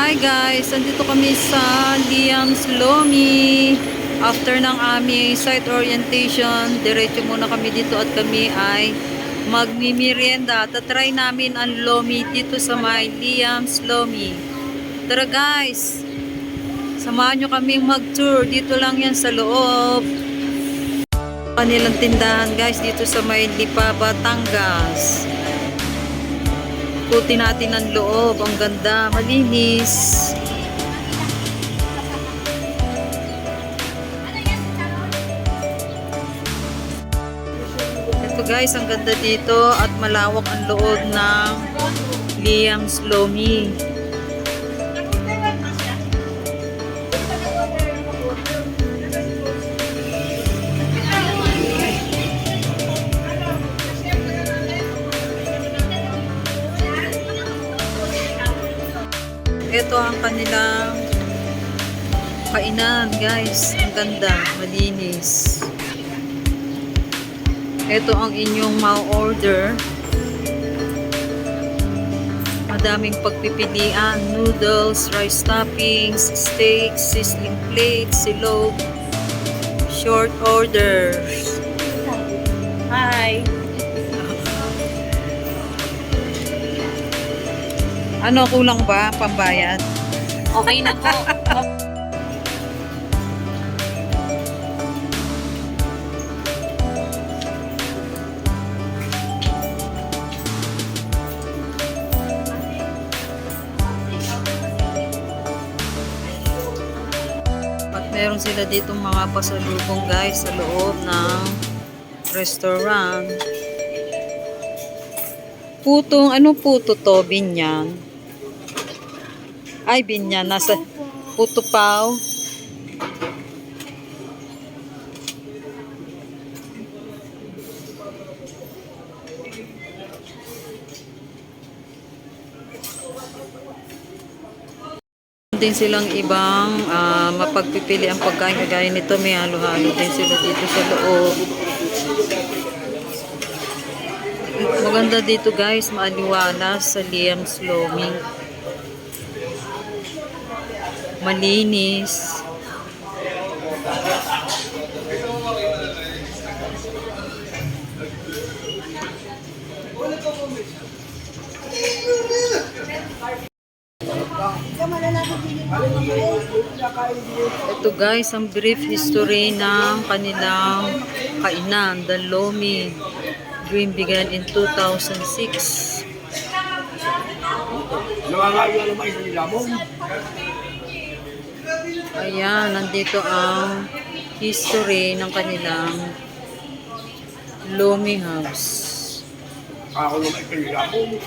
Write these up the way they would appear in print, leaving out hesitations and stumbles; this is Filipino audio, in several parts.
Hi guys, andito kami sa Liam's Lomi. After ng aming site orientation, diretso muna kami dito at kami ay magmimerienda. Tatry namin ang Lomi dito sa may Liam's Lomi. Tara guys, samahan nyo kaming mag-tour. Dito lang yan sa loob. Kanilang tindahan guys dito sa may Lipa, Batangas. Ikutin natin ang loob. Ang ganda, malinis. Ito guys, ang ganda dito at malawak ang loob ng Liam's Lomi. Ito ang kanilang kainan guys. Ang ganda, malinis. Ito ang inyong ma-order. Madaming pagpipilian. Noodles, rice toppings, steaks, sizzling plates, silog. Short orders. Hi! Ano, kulang ba pambayad? Okay na po. At meron sila ditong mga pasalubong guys sa loob ng restaurant. Putong, ano puto to? Binyan. Ay, binyan. Nasa puto paw. Din silang ibang mapagpipili ang pagkain kagaya nito. May halo-halo din sila dito sa loob. Maganda dito guys, maaliwalas sa Liam's Lomi. Malinis. Ito guys, ang brief history ng kanilang kainan, the Lomi. Dream began in 2006. Ayan, nandito ang history ng kanilang Lomi House. Ako naman ikinilabong.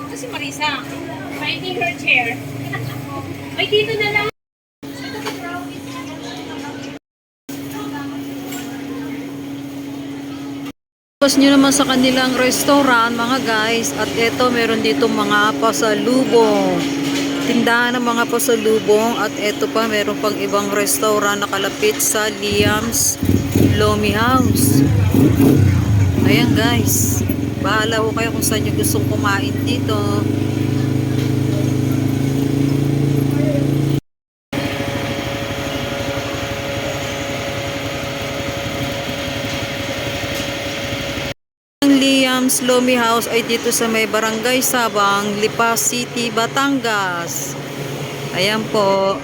Ito si Marisa. Finding her chair. Ay, dito na lang. Tapos nyo naman sa kanilang restaurant mga guys, at eto meron dito mga pasalubong, tindahan ng mga pasalubong, at eto pa meron pang ibang restaurant na kalapit sa Liam's Lomi House. Ayan guys, bahala ko kayo kung saan nyo gustong kumain dito. Liam's Lomi House ay dito sa may Barangay Sabang, Lipa City, Batangas. Ayan po.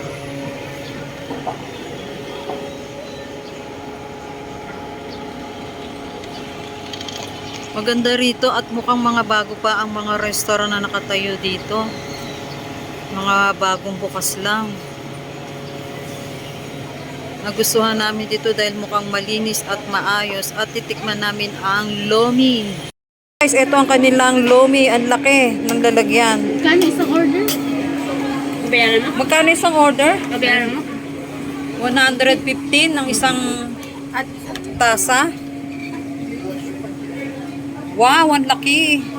Maganda rito at mukhang mga bago pa ang mga restaurant na nakatayo dito. Mga bagong bukas lang. nagustuhan namin dito dahil mukhang malinis at maayos at titikman namin ang lomi. Guys, ito ang kanilang lomi. Ang laki ng lalagyan. Kano isang order? Bayaran mo? Magkano isang order? Bayaran mo? 115 ng isang tasa. Wow, ang laki.